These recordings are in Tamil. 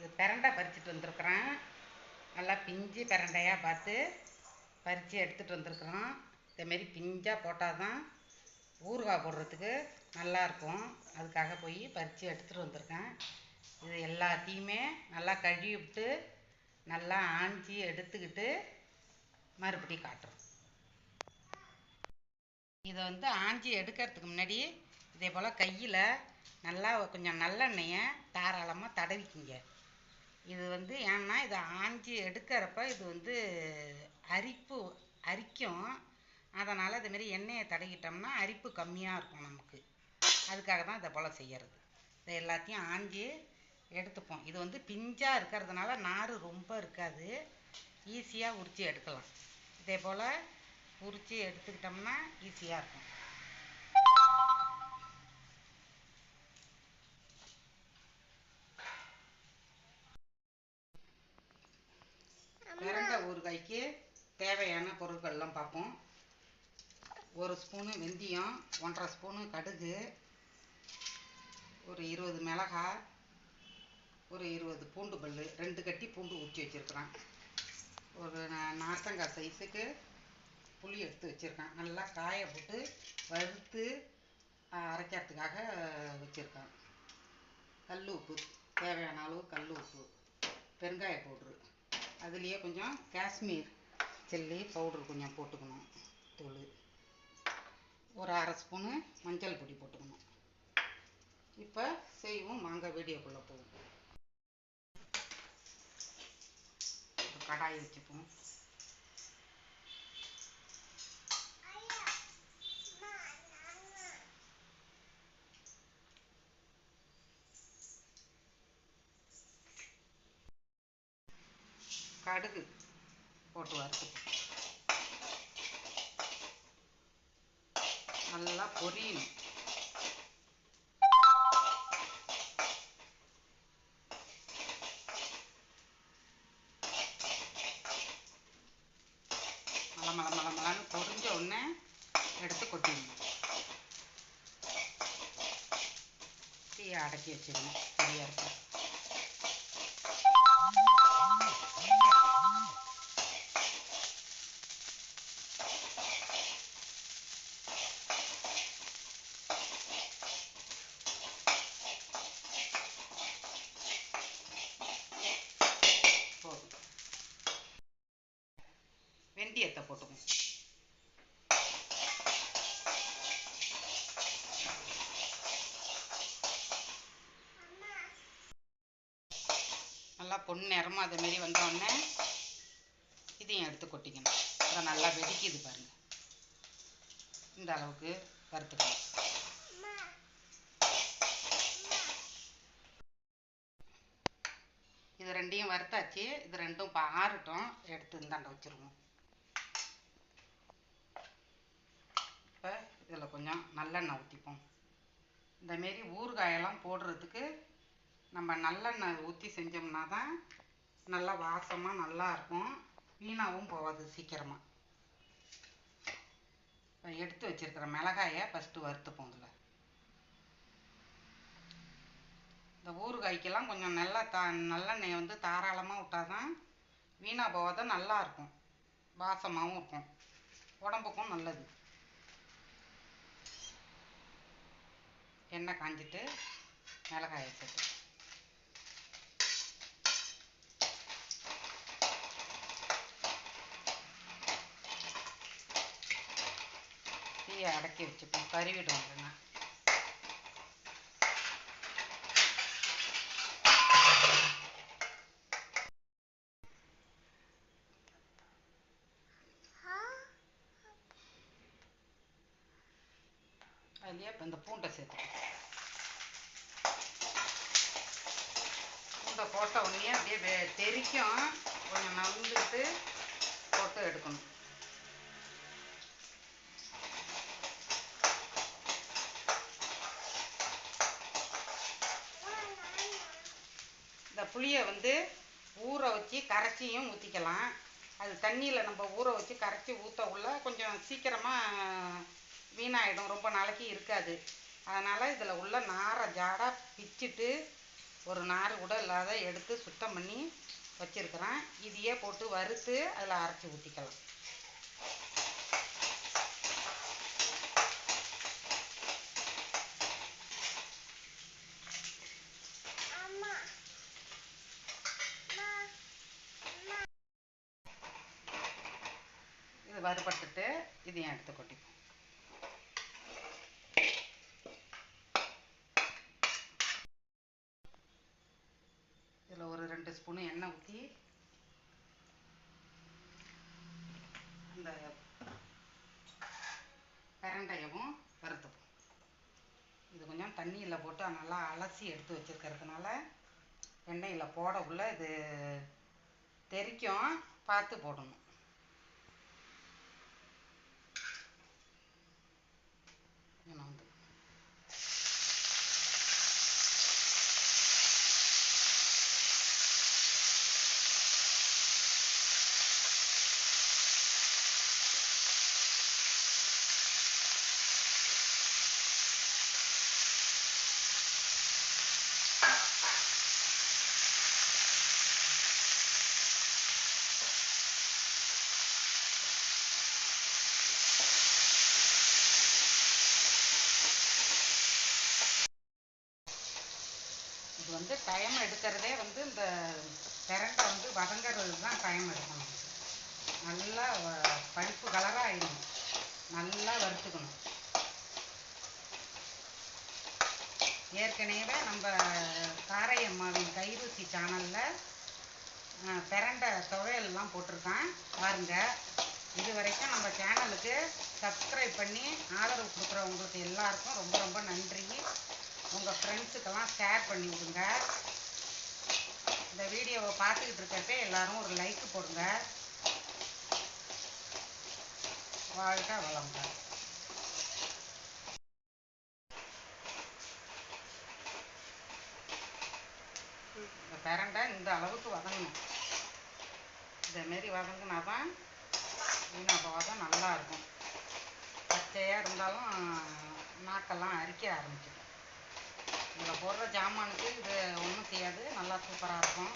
இது பிரண்டை பறிச்சுட்டு வந்திருக்கிறேன். நல்லா பிஞ்சு பிரண்டையாக பார்த்து பறித்து எடுத்துகிட்டு வந்திருக்கிறோம். இதேமாரி பிஞ்சாக போட்டால் தான் ஊறுகாய் போடுறதுக்கு நல்லாயிருக்கும். அதுக்காக போய் பறித்து எடுத்துகிட்டு வந்திருக்கேன். இது எல்லாத்தையுமே நல்லா கழுவி விட்டு நல்லா ஆஞ்சி எடுத்துக்கிட்டு மறுபடியும் காட்டுறோம். இதை ஆஞ்சி எடுக்கிறதுக்கு முன்னாடி இதே போல் கையில் நல்லா கொஞ்சம் நல்லெண்ணெயை தாராளமாக தடவிக்கிங்க. இது ஏன்னா இதை ஆஞ்சி எடுக்கிறப்ப இது அரிக்கும். அதனால் இதுமாரி எண்ணெயை தடவிக்கிட்டோம்னா அரிப்பு கம்மியாக இருக்கும் நமக்கு. அதுக்காக தான் இதை போல் செய்கிறது. இதை எல்லாத்தையும் ஆஞ்சி எடுத்துப்போம். இது பிஞ்சாக இருக்கிறதுனால நார் ரொம்ப இருக்காது, ஈஸியாக உரித்து எடுக்கலாம். இதே போல் உரித்து எடுத்துக்கிட்டோம்னா ஈஸியாக இருக்கும். பிரண்டை ஊறுகாய்க்கு தேவையான பொருட்கள்லாம் பார்ப்போம். 1 ஸ்பூனு வெந்தயம், 1½ ஸ்பூனு கடுகு, ஒரு 20 மிளகாய், ஒரு 20 பூண்டு பல், 2 கட்டி பூண்டு ஊற்றி வச்சுருக்கிறேன். ஒரு நார்த்தங்காய் சைஸுக்கு புளி எடுத்து வச்சுருக்கேன். நல்லா காய போட்டு வறுத்து அரைக்கிறதுக்காக வச்சுருக்கேன். கல் உப்பு, தேவையான அளவு கல் உப்பு, பெருங்காய பவுட்ரு, அதுலேயே கொஞ்சம் காஷ்மீர் சில்லி பவுட்ரு கொஞ்சம் போட்டுக்கணும், தூள், ஒரு 1/2 ஸ்பூனு மஞ்சள் பொடி போட்டுக்கணும். இப்போ செய்வோம், மாங்காய் வீடியோக்குள்ளே போவோம். கடாய் வச்சுப்போம். கடுகு போட்டு வறுத்துப்போம். நல்லா பொரியணும். மலமலன்னு பொரிஞ்ச உடனே எடுத்து கொட்டிடணும். தீயை அடக்கி வச்சிடணும். சரியாக இருக்கும். வெந்தயத்தை போட்டுக்கணும். நல்லா பொன்னிறமாக அதுமாரி வந்தோடனே இதையும் எடுத்து கொட்டிக்கணும். அதை நல்லா வெடிக்குது பாருங்கள். இந்த அளவுக்கு வறுத்துக்கணும். இது ரெண்டையும் வறுத்தாச்சு. இது ரெண்டும் ஆறட்டும். எடுத்து இந்தாண்ட வச்சுருவோம். இப்போ இதில் கொஞ்சம் நல்லெண்ணெய் ஊற்றிப்போம். இந்தமாரி ஊறுகாயெல்லாம் போடுறதுக்கு நம்ம நல்லெண்ணெய் ஊற்றி செஞ்சோம்னா தான் நல்லா வாசமாக நல்லாயிருக்கும், வீணாகவும் போகாது சீக்கிரமாக. இப்போ எடுத்து வச்சுருக்கிற மிளகாயை ஃபஸ்ட்டு வறுத்துப்போம். இதில் இந்த ஊறுகாய்க்கெல்லாம் கொஞ்சம் நல்லா நல்லெண்ணெயை தாராளமாக விட்டால் தான் வீணாக போகாத நல்லாயிருக்கும், வாசமாகவும் இருக்கும், உடம்புக்கும் நல்லது. எண்ணெய் காஞ்சிட்டு மிளகாயை சேர்த்து தீயை அடக்கி வச்சுப்போம். கறிவிடும். இல்லைன்னா அதுலேயே இப்போ இந்த பூண்டை சேர்த்துக்கணும். பூண்டை போட்ட உடனே அப்படியே தெறிக்கும். கொஞ்சம் நவுந்துட்டு போட்டு எடுக்கணும். இந்த புளியை ஊற வச்சு கரைச்சியும் ஊற்றிக்கலாம். அது தண்ணியில் நம்ம ஊற வச்சு கரைச்சி ஊற்றக்குள்ள கொஞ்சம் சீக்கிரமாக வீணாயிடும், ரொம்ப நாளைக்கு இருக்காது. அதனால் இதில் உள்ள நாரை ஜாடாக பிச்சுட்டு ஒரு நார் கூட இல்லாத எடுத்து சுத்தம் பண்ணி வச்சுருக்கிறேன். இதையே போட்டு வறுத்து அதில் அரைச்சி ஊற்றிக்கலாம். இது வறுபட்டுட்டு இதையும் எடுத்து கொட்டிப்போம். இதில் ஒரு 2 ஸ்பூனு எண்ணெய் ஊற்றி இந்த பிரண்டையவும் வறுத்துப்போம். இது கொஞ்சம் தண்ணியில் போட்டு நல்லா அலசி எடுத்து வச்சுருக்கிறதுனால எண்ணெயில் போடக்குள்ள இது தெறிக்கும், பார்த்து போடணும். வந்து இது வந்து டைம் எடுக்கிறதே வந்து இந்த பிரண்டை வந்து வதங்கிறது தான் டைம் எடுக்கணும். நல்லா பழுப்பு கலராக ஆயிடும். நல்லா வறுத்துக்கணும். ஏற்கனவே நம்ம காரையம்மாவின் கைருசி சேனலில் பிரண்டை துவையல்லாம் போட்டிருக்கேன் பாருங்கள். இது வரைக்கும் நம்ம சேனலுக்கு சப்ஸ்கிரைப் பண்ணி ஆதரவு கொடுக்குறவங்களுக்கு எல்லாருக்கும் ரொம்ப ரொம்ப நன்றி. உங்கள் ஃப்ரெண்ட்ஸுக்கெல்லாம் ஷேர் பண்ணி விடுங்க. இந்த வீடியோவை பார்த்துக்கிட்டு இருக்கிறப்ப எல்லாரும் ஒரு லைக் போடுங்க. வாழ்க வளமுடன். இந்த பிரண்டை இந்த அளவுக்கு வதங்கணும். இதேமாரி வதங்கினா தான் வீணாப்போகாதான் நல்லா இருக்கும். பச்சையாக இருந்தாலும் நாக்கெல்லாம் அரிக்க ஆரம்பிச்சிடும். இதில் போடுற ஜாமானுக்கு இது ஒன்றும் செய்யாது, நல்லா சூப்பராக இருக்கும்.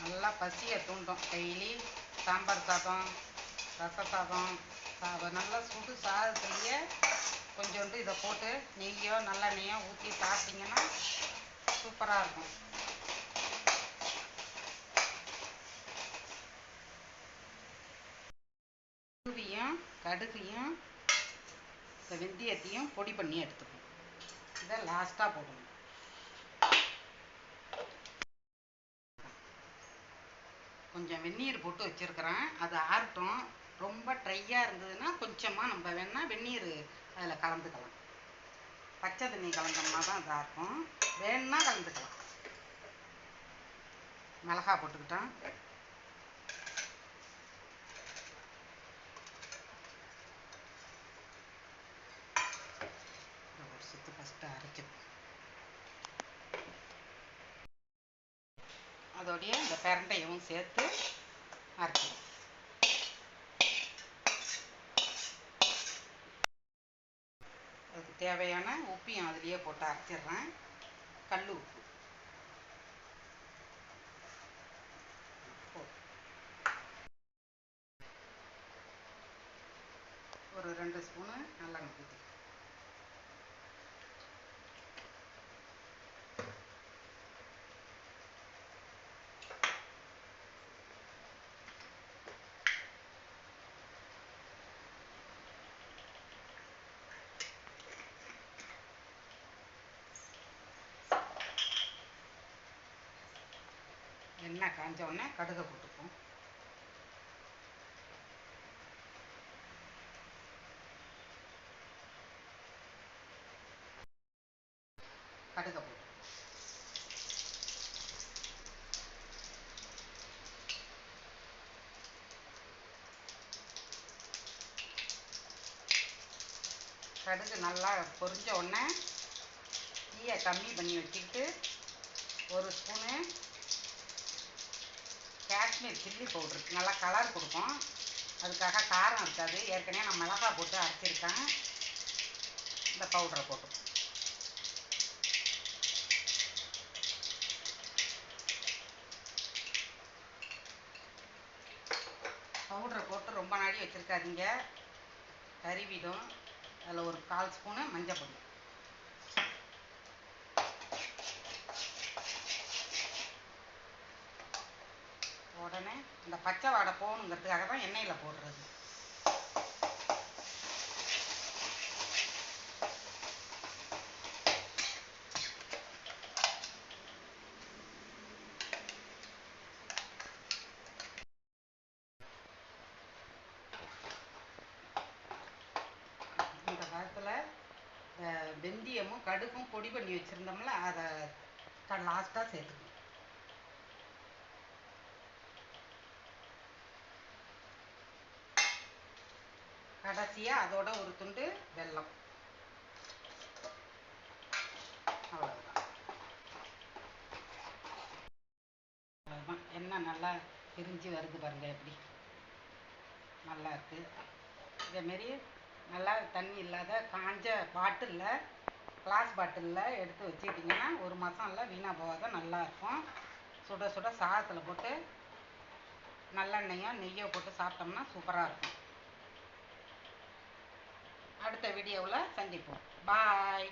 நல்லா பசியை தூண்டும். டெய்லி சாம்பார் சாதம், ரச சாதம், நல்லா சுடு சாதத்துலேயே கொஞ்சோண்டு இதை போட்டு நெய்யோ நல்லெண்ணெய்யோ ஊற்றி சாப்பிட்டிங்கன்னா சூப்பராக இருக்கும். உருவியும் கடுகையும் இந்த வெந்தயத்தையும் பொடி பண்ணி எடுத்துக்கணும். இதை லாஸ்ட்டாக போடணும். கொஞ்சம் வெந்நீர் போட்டு வச்சுருக்கிறேன், அது ஆறட்டும். ரொம்ப ட்ரையாக இருந்ததுன்னா கொஞ்சமாக நம்ம வேணால் வெந்நீர் அதில் கலந்துக்கலாம். பச்சை தண்ணி கலந்தோம்னா தான் இதாக இருக்கும். வேணுன்னா கலந்துக்கலாம். மிளகா போட்டுக்கிட்டோம். ஒரு சுத்து ஃபஸ்ட்டு அரைச்சிப்போம். அதோடைய இந்த பிரண்டையும் சேர்த்து அரைச்சிடும். அதுக்கு தேவையான உப்பையும் அதுலேயே போட்டு அரைச்சிடுறேன். கல் உப்பு ஒரு 2 ஸ்பூனு நல்லெண்ணெய் ஊற்றி எண்ணெய் காஞ்ச உடனே கடுகை போட்டுப்போம். கடுகை போட்டு கடுகு நல்லா பொரிஞ்ச உடனே தீயை கம்மி பண்ணி வச்சுக்கிட்டு 1 ஸ்பூனு காஷ்மீர் சில்லி பவுட்ரு நல்லா கலர் கொடுக்கும். அதுக்காக காரம் இருக்காது. ஏற்கனவே நான் மிளகாய் போட்டு அரைச்சிருக்கேன். இந்த பவுடரை போட்டு ரொம்ப நாடி வச்சுருக்காதீங்க, கறிவிடும். அதில் ஒரு 1/4 ஸ்பூனு மஞ்சள் பொடி. உடனே இந்த பச்சை வாடை போகணுங்கிறதுக்காக தான் எண்ணெயில் போடுறது. இந்த காலத்தில் வெந்தயமும் கடுகும் பொடி பண்ணி வச்சுருந்தோம்ல, அதை லாஸ்ட்டாக சேர்த்துக்கணும். கடைசியாக அதோட ஒரு துண்டு வெல்லம். அவ்வளோதான். எண்ணெய் நல்லா பிரிஞ்சு வருது பாருங்கள், எப்படி நல்லா இருக்குது. இதேமாரி நல்லா தண்ணி இல்லாத காஞ்ச பாட்டிலில், கிளாஸ் பாட்டிலில் எடுத்து வச்சுக்கிட்டிங்கன்னா 1 மாதம் இல்லை, வீணாக போகாத நல்லாயிருக்கும். சுட சுட சாதத்தில் போட்டு நல்லெண்ணெயோ நெய்யோ போட்டு சாப்பிட்டோம்னா சூப்பராக இருக்கும். அடுத்த வீடியோவில் சந்திப்போம். பாய்.